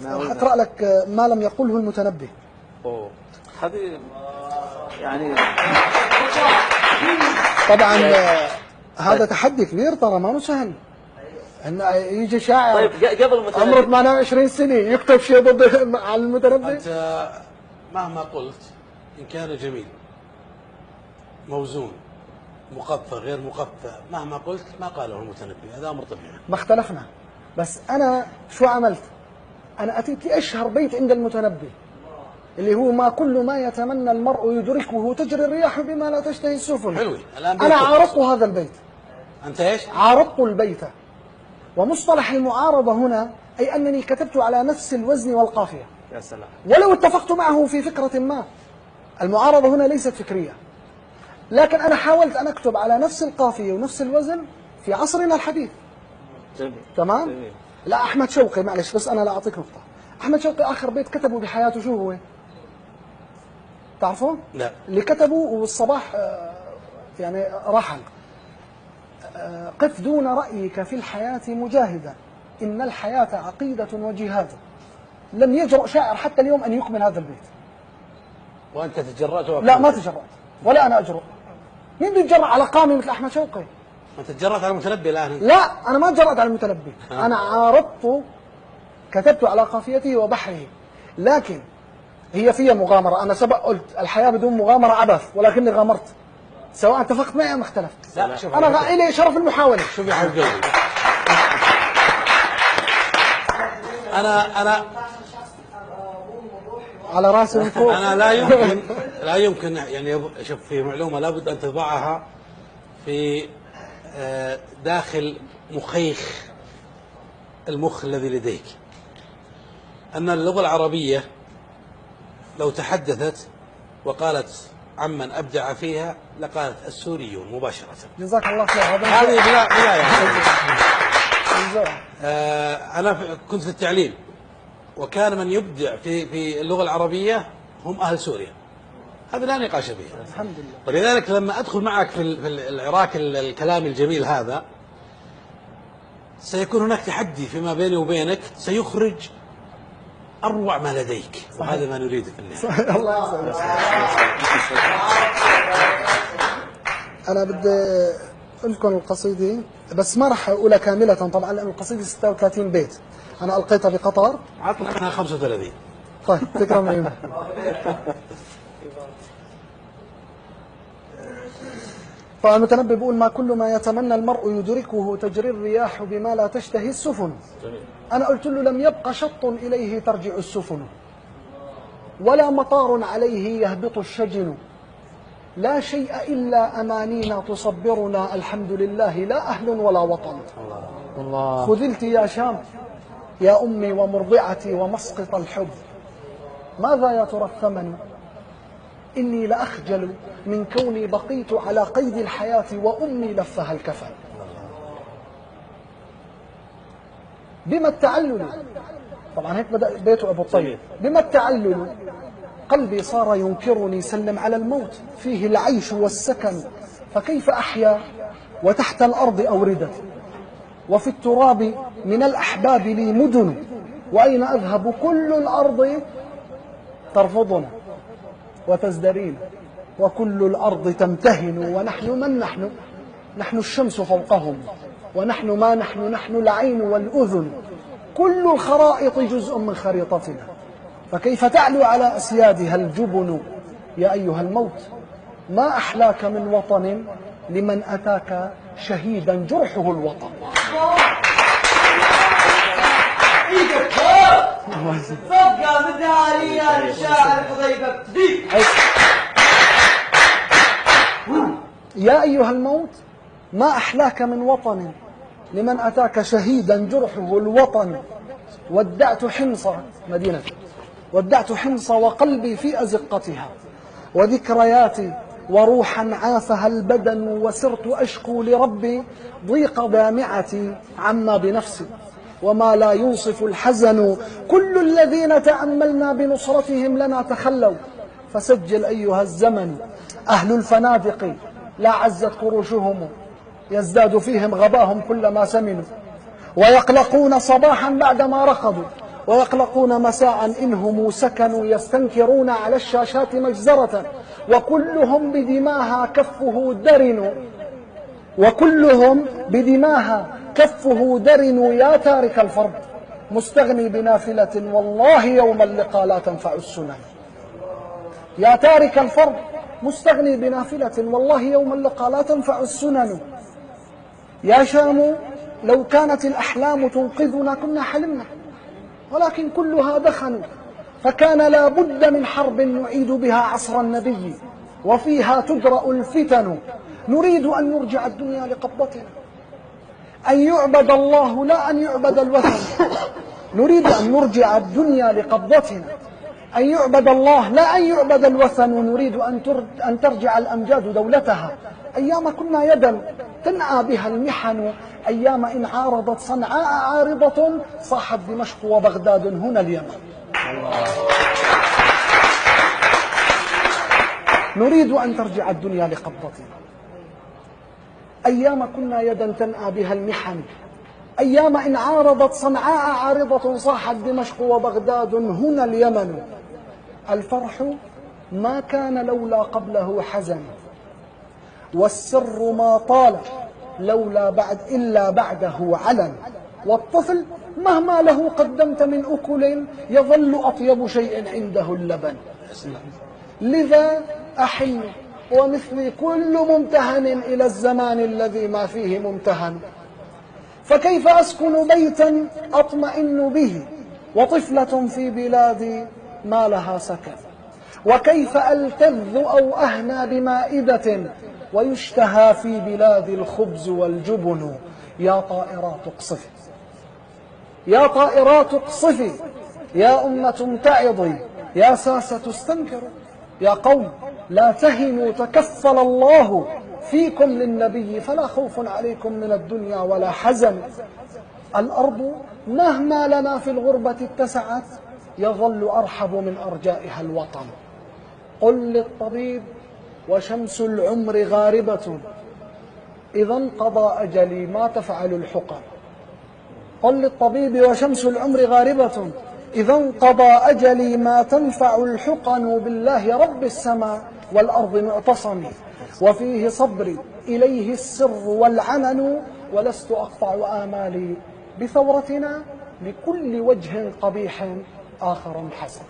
راح أقرأ لك ما لم يقله المتنبي. أوه هذه يعني طبعا هذا تحدي كبير ترى، ما هو سهل ان يجي شاعر طيب قبل المتنبي عمره 28 سنة يكتب شيء ضد على المتنبي. أنت مهما قلت إن كان جميل موزون مقطع غير مقطع، مهما قلت ما قاله المتنبي، هذا أمر طبيعي. ما اختلفنا، بس أنا شو عملت؟ أنا أتيت لأشهر بيت عند المتنبي اللي هو ما كل ما يتمنى المرء يدركه تجري الرياح بما لا تشتهي السفن. حلوة. الآن أنا عارضت هذا البيت. أنت إيش؟ عارضت البيت. ومصطلح المعارضة هنا أي أنني كتبت على نفس الوزن والقافية. يا سلام. ولو اتفقت معه في فكرة ما. المعارضة هنا ليست فكرية، لكن أنا حاولت أن أكتب على نفس القافية ونفس الوزن في عصرنا الحديث. جميل. تمام؟ جميل. لا أحمد شوقي، معلش بس أنا لا أعطيك نقطة. أحمد شوقي آخر بيت كتبه بحياته شو هو؟ تعرفون؟ لا. اللي كتبه والصباح يعني رحل. قف دون رأيك في الحياة مجاهدا، إن الحياة عقيدة وجهاد. لم يجرؤ شاعر حتى اليوم أن يكمل هذا البيت. وأنت تجرأت؟ لا ما تجرأت، ولا أنا أجرؤ. مين بده يتجرأ على قامي مثل أحمد شوقي؟ أنت تجرأت على المتنبي الآن؟ لا أنا ما تجرأت على المتنبي، أنا عارضت، كتبت على قافيته وبحره، لكن هي فيها مغامرة. أنا سبق قلت الحياة بدون مغامرة عبث، ولكني غامرت، سواء اتفقت معي أم اختلفت. لا شوف، أنا إلي شرف المحاولة. شوف يا حبيبي، أنا على راسي من فوق. أنا لا يمكن يعني شوف، في معلومة لابد أن تضعها في داخل مخيخ المخ الذي لديك، أن اللغة العربية لو تحدثت وقالت عمن أبدع فيها لقالت السوريون مباشرة. جزاك الله خير. هذه بلا يعني. جزاك. أنا كنت في التعليم، وكان من يبدع في اللغة العربية هم أهل سوريا، هذا لا نقاش فيه. الحمد لله. ولذلك لما أدخل معك في العراق الكلام الجميل هذا، سيكون هناك تحدي فيما بيني وبينك، سيخرج أروع ما لديك، وهذا ما نريده في النهاية. الله يسعدك. أنا بدي أقول لكم القصيدة، بس ما راح أقولها كاملة طبعا لأن القصيدة 36 بيت، أنا ألقيتها بقطر. عطنا 35. طيب تكرم عيونك. فالمتنبي بيقول ما كل ما يتمنى المرء يدركه تجري الرياح بما لا تشتهي السفن. أنا قلت له لم يبق شط إليه ترجع السفن، ولا مطار عليه يهبط الشجن، لا شيء إلا أمانينا تصبرنا، الحمد لله لا أهل ولا وطن. الله. خذلت يا شام يا أمي ومرضعتي ومسقط الحب، ماذا يا ترى الثمن؟ إني لأخجل من كوني بقيت على قيد الحياة وأمي لفها الكفن. بما التعلل، طبعا هيك بدأ بيته أبو الطيب، بما التعلل قلبي صار ينكرني، سلم على الموت فيه العيش والسكن، فكيف أحيا وتحت الأرض أوردتي، وفي التراب من الأحباب لي مدن، وأين أذهب كل الأرض ترفضنا وتزدرين، وكل الأرض تمتهن، ونحن من نحن؟ نحن الشمس فوقهم، ونحن ما نحن العين والأذن، كل الخرائط جزء من خريطتنا، فكيف تعلو على أسيادها الجبن؟ يا أيها الموت ما أحلاك من وطن لمن أتاك شهيدا جرحه الوطن. صدقة مدارية لشاعر حذيفة. يا أيها الموت ما أحلاك من وطن لمن أتاك شهيدا جرحه الوطن، ودعت حمص مدينة، ودعت حمص وقلبي في أزقتها، وذكرياتي وروحا عافها البدن، وسرت أشكو لربي ضيق دامعتي عما بنفسي، وما لا ينصف الحزن، كل الذين تأملنا بنصرتهم لنا تخلوا، فسجل أيها الزمن أهل الفنادق لا عزت قروشهم، يزداد فيهم غباهم كلما سمنوا، ويقلقون صباحا بعدما رقدوا، ويقلقون مساء إن هم سكنوا يستنكرون على الشاشات مجزرة وكلهم بدماها كفه درن وكلهم بدماها كفه درن يا تارك الفرض مستغني بنافلة والله يوم اللقاء لا تنفع السنن. يا تارك الفرض مستغني بنافلة والله يوم اللقاء لا تنفع السنن. يا شام لو كانت الأحلام تنقذنا كنا حلمنا ولكن كلها دخن فكان لا بد من حرب نعيد بها عصر النبي وفيها تدرأ الفتن. نريد أن نرجع الدنيا لقبضتنا أن يعبد الله لا أن يعبد الوثن. نريد أن نرجع الدنيا لقبضتنا أن يعبد الله لا أن يعبد الوثن. نريد أن ترجع الأمجاد دولتها أيام كنا يدا تنعى بها المحن أيام إن عارضت صنعاء عارضة صاحت دمشق وبغداد هنا اليمن. نريد أن ترجع الدنيا لقبضتنا أيام كنا يدا تنعى بها المحن أيام إن عارضت صنعاء عارضة صاحت دمشق وبغداد هنا اليمن. الفرح ما كان لولا قبله حزن والسر ما طال لولا بعد إلا بعده علن. والطفل مهما له قدمت من أكل يظل أطيب شيء عنده اللبن. لذا أحن ومثلي كل ممتهن إلى الزمان الذي ما فيه ممتهن. فكيف أسكن بيتا أطمئن به وطفلة في بلادي ما لها سكن. وكيف ألتذ أو أهنى بمائدة ويشتهى في بلادي الخبز والجبن. يا طائرات اقصفي يا طائرات اقصفي يا أمة امتعضي يا ساسة استنكروا. يا قوم لا تهنوا تكفل الله فيكم للنبي فلا خوف عليكم من الدنيا ولا حزن. الأرض مهما لنا في الغربة اتسعت يظل أرحب من أرجائها الوطن. قل للطبيب وشمس العمر غاربة إذا انقضى أجلي ما تفعل الحقن. قل للطبيب وشمس العمر غاربة إذا انقضى أجلي ما تنفع الحقن. بالله رب السماء والأرض معتصمي وفيه صبري إليه السر والعنن. ولست أقطع آمالي بثورتنا لكل وجه قبيح آخر حسن.